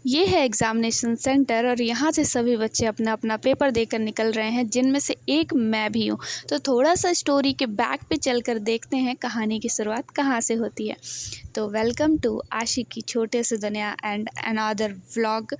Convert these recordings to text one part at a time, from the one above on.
ये है examination centre और यहाँ से सभी बच्चे अपना अपना पेपर देकर निकल रहे हैं, जिनमें से एक मैं भी हूँ। तो थोड़ा सा स्टोरी के बैक पे चलकर देखते हैं कहानी की शुरुआत कहाँ से होती है। तो वेलकम टू आशिक की छोटे से दुनिया एंड अनदर व्लॉग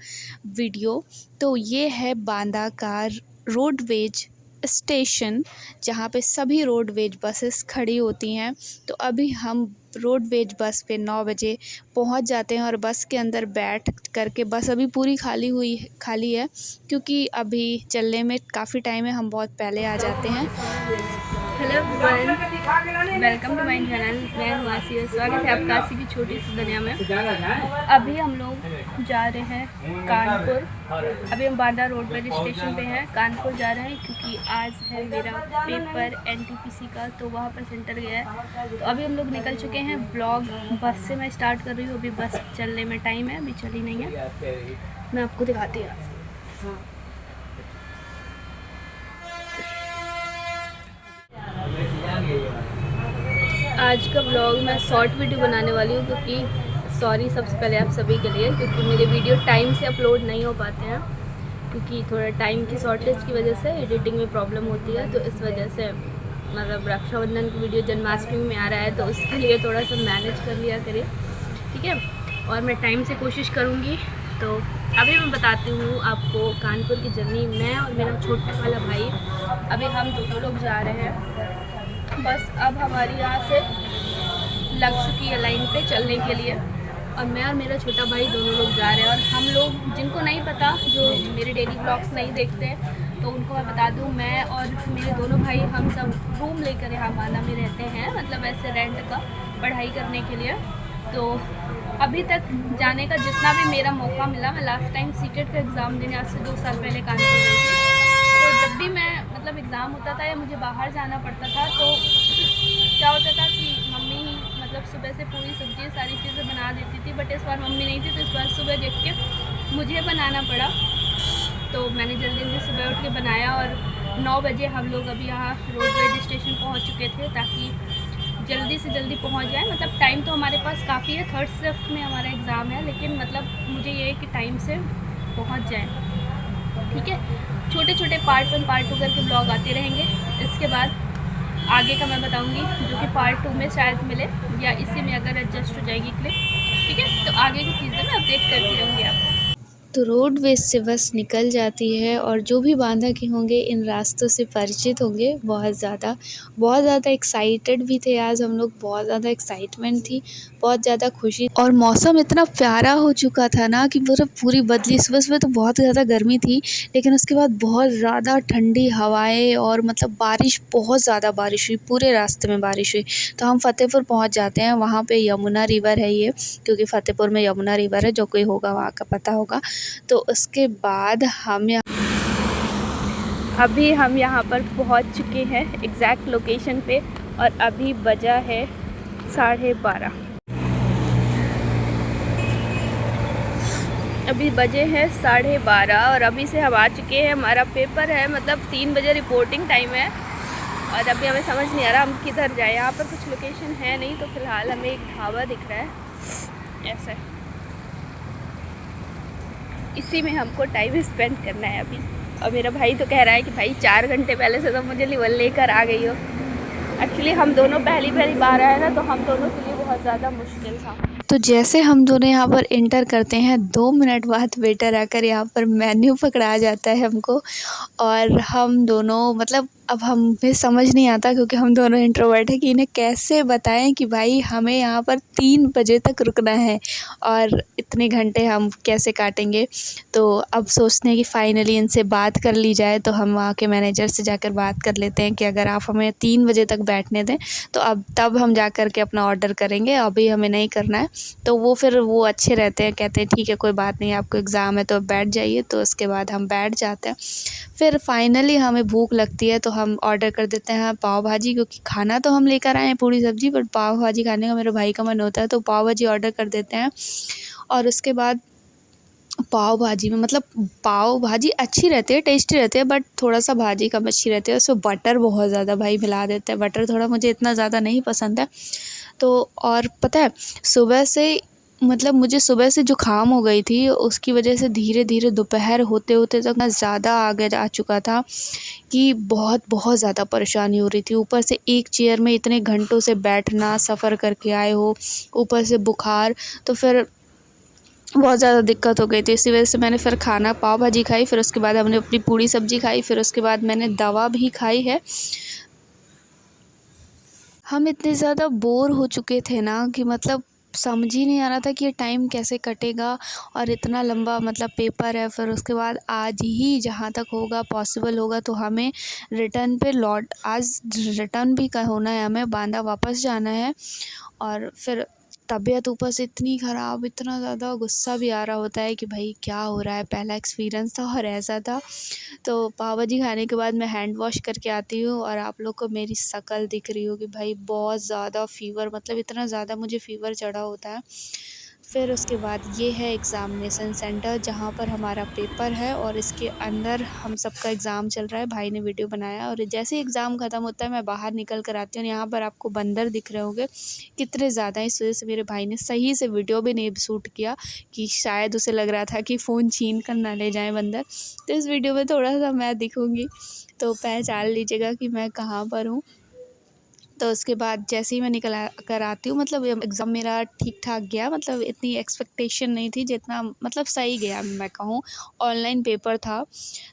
वीडियो। तो ये है बांदा का रोडवेज स्टेशन, जहाँ पे सभी रोडवेज बसेस खड़ी होती हैं। तो अभी हम रोडवेज बस पे 9 बजे पहुंच जाते हैं और बस के अंदर बैठ करके बस अभी पूरी खाली है, क्योंकि अभी चलने में काफ़ी टाइम है, हम बहुत पहले आ जाते हैं। Hello everyone, welcome to my channel. मैं हूँ आसी और स्वागत है आपका आसी की छोटी सी दुनिया में। अभी हम लोग जा रहे हैं कानपुर। अभी हम बांदा रोडवेज स्टेशन पे हैं, कानपुर जा रहे हैं क्योंकि आज है मेरा पेपर एनटीपीसी का, तो वहाँ पर सेंटर गया है। तो अभी हम लोग निकल चुके हैं। ब्लॉग बस से मैं स्टार्ट कर रही हूँ। अभी बस चलने में टाइम है, अभी चली नहीं है। मैं आपको दिखाती हूँ। आज का व्लॉग मैं शॉर्ट वीडियो बनाने वाली हूँ, क्योंकि सॉरी सबसे पहले आप सभी के लिए, क्योंकि मेरे वीडियो टाइम से अपलोड नहीं हो पाते हैं, क्योंकि थोड़ा टाइम की शॉर्टेज की वजह से एडिटिंग में प्रॉब्लम होती है। तो इस वजह से मतलब रक्षाबंधन की वीडियो जन्माष्टमी में आ रहा है, तो उसके लिए थोड़ा सा मैनेज कर लिया करिए, ठीक है। और मैं टाइम से कोशिश करूँगी। तो अभी मैं बताती हूँ आपको कानपुर की जर्नी। मैं और मेरा छोटा वाला भाई, अभी हम दोनों लोग जा रहे हैं। बस अब हमारी यहाँ से लग चुकी है लाइन पे चलने के लिए, और मैं और मेरा छोटा भाई दोनों लोग जा रहे हैं। और हम लोग, जिनको नहीं पता, जो मेरे डेली ब्लॉग्स नहीं देखते, तो उनको मैं बता दूँ, मैं और मेरे दोनों भाई हम सब रूम लेकर यहाँ बांदा में रहते हैं, मतलब ऐसे रेंट का, पढ़ाई करने के लिए। तो अभी तक जाने का जितना भी मेरा मौका मिला, मैं लास्ट टाइम सीटेट का एग्ज़ाम देने आज से 2 साल पहले कानपुर गई थी। तो जब भी मैं मतलब एग्ज़ाम होता था या मुझे बाहर जाना पड़ता था, तो क्या होता था कि मम्मी ही मतलब सुबह से पूरी सब्ज़ी सारी चीज़ें बना देती थी। बट इस बार मम्मी नहीं थी, तो इस बार सुबह देख के मुझे बनाना पड़ा। तो मैंने जल्दी जल्दी सुबह उठ के बनाया, और 9 बजे हम लोग अभी यहाँ रोडवेज स्टेशन पहुँच चुके थे, ताकि जल्दी से जल्दी पहुँच जाए। मतलब टाइम तो हमारे पास काफ़ी है, 3rd शिफ्ट में हमारा एग्ज़ाम है, लेकिन मतलब मुझे ये है कि टाइम से पहुँच जाए, ठीक है। छोटे छोटे पार्ट 1 पार्ट 2 करके ब्लॉग आते रहेंगे। इसके बाद आगे का मैं बताऊंगी, जो कि पार्ट 2 में शायद मिले, या इसी में अगर एडजस्ट हो जाएगी क्लिप, ठीक है। तो आगे की चीज़ें मैं अपडेट करती रहूँगी आपको। तो रोडवेज से बस निकल जाती है और जो भी बांदा के होंगे इन रास्तों से परिचित होंगे। बहुत ज़्यादा एक्साइटेड भी थे आज हम लोग, बहुत ज़्यादा एक्साइटमेंट थी, बहुत ज़्यादा खुशी। और मौसम इतना प्यारा हो चुका था ना कि पूरी बदली। सुबह तो बहुत ज़्यादा गर्मी थी, लेकिन उसके बाद बहुत ज़्यादा ठंडी हवाएं और मतलब बारिश, बहुत ज़्यादा बारिश हुई, पूरे रास्ते में बारिश हुई। तो हम फ़तेहपुर पहुँच जाते हैं। वहाँ पे यमुना रिवर है ये, क्योंकि फ़तेहपुर में यमुना रिवर है, जो कोई होगा वहाँ का पता होगा। तो उसके बाद अभी हम यहाँ पर पहुँच चुके हैं एग्जैक्ट लोकेशन पे, और अभी बजा है 12:30। अभी बजे हैं 12:30, और अभी से हम आ चुके हैं। हमारा पेपर है, मतलब 3 बजे रिपोर्टिंग टाइम है, और अभी हमें समझ नहीं आ रहा हम किधर जाए। यहाँ पर कुछ लोकेशन है नहीं, तो फिलहाल हमें एक ढाबा दिख रहा है ऐसा, इसी में हमको टाइम स्पेंड करना है अभी। और मेरा भाई तो कह रहा है कि भाई 4 घंटे पहले से तो मुझे लेकर आ गई हो। एक्चुअली हम दोनों पहली बार आए ना, तो हम दोनों के लिए बहुत ज़्यादा मुश्किल था। तो जैसे हम दोनों यहाँ पर एंटर करते हैं, 2 मिनट बाद वेटर आकर यहाँ पर मेन्यू पकड़ा जाता है हमको। और हम दोनों मतलब अब हमें समझ नहीं आता, क्योंकि हम दोनों इंट्रोवर्ट हैं, कि इन्हें कैसे बताएं कि भाई हमें यहाँ पर 3 बजे तक रुकना है और इतने घंटे हम कैसे काटेंगे। तो अब सोचते हैं कि फ़ाइनली इनसे बात कर ली जाए। तो हम वहाँ के मैनेजर से जाकर बात कर लेते हैं कि अगर आप हमें 3 बजे तक बैठने दें, तो अब तब हम जा कर के अपना ऑर्डर करेंगे, अभी हमें नहीं करना है। तो वो अच्छे रहते हैं, कहते हैं ठीक है कोई बात नहीं, आपको एग्ज़ाम है तो बैठ जाइए। तो उसके बाद हम बैठ जाते हैं। फिर फाइनली हमें भूख लगती है, तो हम ऑर्डर कर देते हैं पाव भाजी, क्योंकि खाना तो हम लेकर आए हैं पूरी सब्ज़ी, बट पाव भाजी खाने का मेरे भाई का मन होता है, तो पाव भाजी ऑर्डर कर देते हैं। और उसके बाद पाव भाजी में मतलब पाव भाजी अच्छी रहती है, टेस्टी रहती है, बट थोड़ा सा भाजी कम अच्छी रहती है। उसमें बटर बहुत ज़्यादा भाई मिला देते हैं, बटर थोड़ा मुझे इतना ज़्यादा नहीं पसंद है। तो और पता है, सुबह से मतलब मुझे सुबह से जुकाम हो गई थी, उसकी वजह से धीरे धीरे दोपहर होते होते तक इतना ज़्यादा आगे आ चुका था कि बहुत बहुत ज़्यादा परेशानी हो रही थी। ऊपर से एक चेयर में इतने घंटों से बैठना, सफ़र करके आए हो, ऊपर से बुखार, तो फिर बहुत ज़्यादा दिक्कत हो गई थी। इसी वजह से मैंने फिर खाना पाव भाजी खाई, फिर उसके बाद हमने अपनी पूड़ी सब्जी खाई, फिर उसके बाद मैंने दवा भी खाई है। हम इतने ज़्यादा बोर हो चुके थे ना कि मतलब समझ ही नहीं आ रहा था कि ये टाइम कैसे कटेगा, और इतना लंबा मतलब पेपर है। फिर उसके बाद आज ही जहाँ तक होगा पॉसिबल होगा तो हमें रिटर्न पे लौट आज रिटर्न भी का होना है, हमें बांदा वापस जाना है। और फिर तबीयत ऊपर से इतनी ख़राब, इतना ज़्यादा गुस्सा भी आ रहा होता है कि भाई क्या हो रहा है, पहला एक्सपीरियंस था और ऐसा था। तो पाव भाजी खाने के बाद मैं हैंड वॉश करके आती हूँ और आप लोग को मेरी शक्ल दिख रही होगी भाई, बहुत ज़्यादा फ़ीवर, मतलब इतना ज़्यादा मुझे फ़ीवर चढ़ा होता है। फिर उसके बाद ये है एग्ज़ामिनेशन सेंटर जहाँ पर हमारा पेपर है और इसके अंदर हम सबका एग्ज़ाम चल रहा है। भाई ने वीडियो बनाया और जैसे ही एग्ज़ाम ख़त्म होता है मैं बाहर निकल कर आती हूँ। यहाँ पर आपको बंदर दिख रहे होंगे कितने ज़्यादा, इस वजह से मेरे भाई ने सही से वीडियो भी नहीं शूट किया कि शायद उसे लग रहा था कि फ़ोन छीन कर ना ले जाए बंदर। तो इस वीडियो में थोड़ा सा मैं दिखूँगी तो पहचान लीजिएगा कि मैं कहाँ पर हूँ। तो उसके बाद जैसे ही मैं निकल कर आती हूँ, मतलब एग्ज़ाम मेरा ठीक ठाक गया, मतलब इतनी एक्सपेक्टेशन नहीं थी जितना, मतलब सही गया मैं कहूँ। ऑनलाइन पेपर था,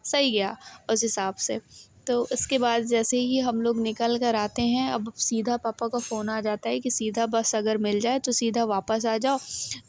सही गया उस हिसाब से। तो उसके बाद जैसे ही हम लोग निकल कर आते हैं, अब सीधा पापा का फ़ोन आ जाता है कि सीधा बस अगर मिल जाए तो सीधा वापस आ जाओ।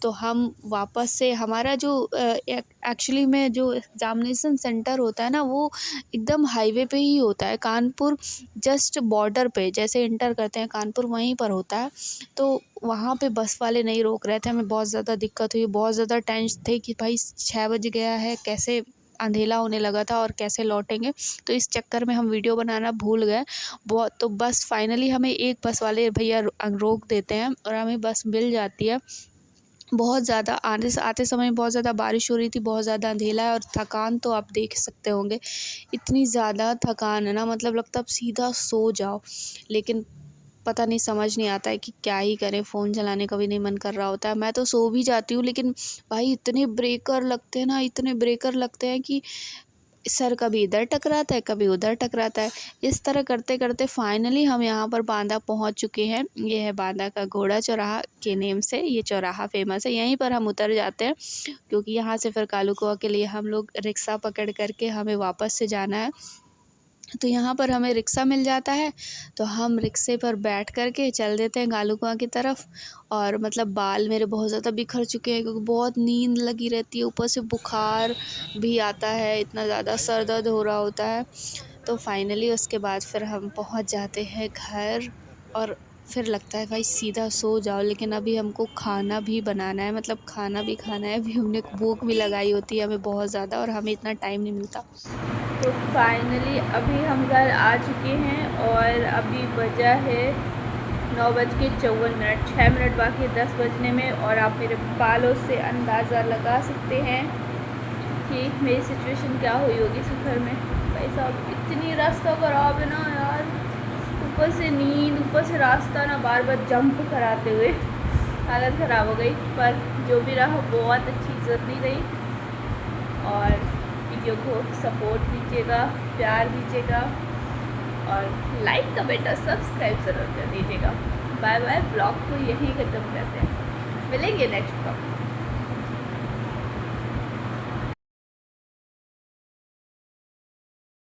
तो हम वापस से हमारा जो एक्चुअली में जो एग्ज़ामिनेशन सेंटर होता है ना, वो एकदम हाईवे पे ही होता है, कानपुर जस्ट बॉर्डर पे, जैसे इंटर करते हैं कानपुर वहीं पर होता है। तो वहाँ पे बस वाले नहीं रोक रहे थे, हमें बहुत ज़्यादा दिक्कत हुई, बहुत ज़्यादा टेंशन थे कि भाई 6 बज गया है, कैसे अंधेला होने लगा था और कैसे लौटेंगे। तो इस चक्कर में हम वीडियो बनाना भूल गए बहुत। तो बस फाइनली हमें एक बस वाले भैया रोक देते हैं और हमें बस मिल जाती है। बहुत ज़्यादा आते समय बहुत ज़्यादा बारिश हो रही थी, बहुत ज़्यादा अंधेला है और थकान तो आप देख सकते होंगे, इतनी ज़्यादा थकान है ना, मतलब लगता है अब सीधा सो जाओ। लेकिन पता नहीं, समझ नहीं आता है कि क्या ही करें, फ़ोन चलाने का भी नहीं मन कर रहा होता है। मैं तो सो भी जाती हूँ, लेकिन भाई इतने ब्रेकर लगते हैं ना, इतने ब्रेकर लगते हैं कि सर कभी इधर टकराता है, कभी उधर टकराता है। इस तरह करते करते फाइनली हम यहाँ पर बांदा पहुँच चुके हैं। ये है बांदा का घोड़ा चौराहा के नेम से ये चौराहा फेमस है, यहीं पर हम उतर जाते हैं क्योंकि यहाँ से फिर कालू कुआं के लिए हम लोग रिक्शा पकड़ करके हमें वापस से जाना है। तो यहाँ पर हमें रिक्शा मिल जाता है, तो हम रिक्शे पर बैठ कर के चल देते हैं कालू कुआं की तरफ। और मतलब बाल मेरे बहुत ज़्यादा बिखर चुके हैं क्योंकि बहुत नींद लगी रहती है, ऊपर से बुखार भी आता है, इतना ज़्यादा सर दर्द हो रहा होता है। तो फाइनली उसके बाद फिर हम पहुँच जाते हैं घर और फिर लगता है भाई सीधा सो जाओ, लेकिन अभी हमको खाना भी बनाना है, मतलब खाना भी खाना है, अभी हमने भूख भी लगाई होती है हमें बहुत ज़्यादा और हमें इतना टाइम नहीं मिलता। तो फाइनली अभी हम घर आ चुके हैं और अभी बजा है 9:54, 6 मिनट बाकी 10 बजने में। और आप मेरे बालों से अंदाज़ा लगा सकते हैं कि मेरी सिचुएशन क्या हुई होगी सफ़र में। भाई साहब इतनी रास्ता ख़राब है ना यार, ऊपर से नींद, ऊपर से रास्ता ना बार बार जंप कराते हुए हालत ख़राब हो गई। पर जो भी रहा बहुत अच्छी जर्नी रही। और वीडियो को सपोर्ट दीजिएगा, प्यार दीजिएगा और लाइक कमेंट और सब्सक्राइब ज़रूर कर दीजिएगा। बाय बाय, ब्लॉग को यहीं ख़त्म करते हैं, मिलेंगे नेक्स्ट ब्लॉग।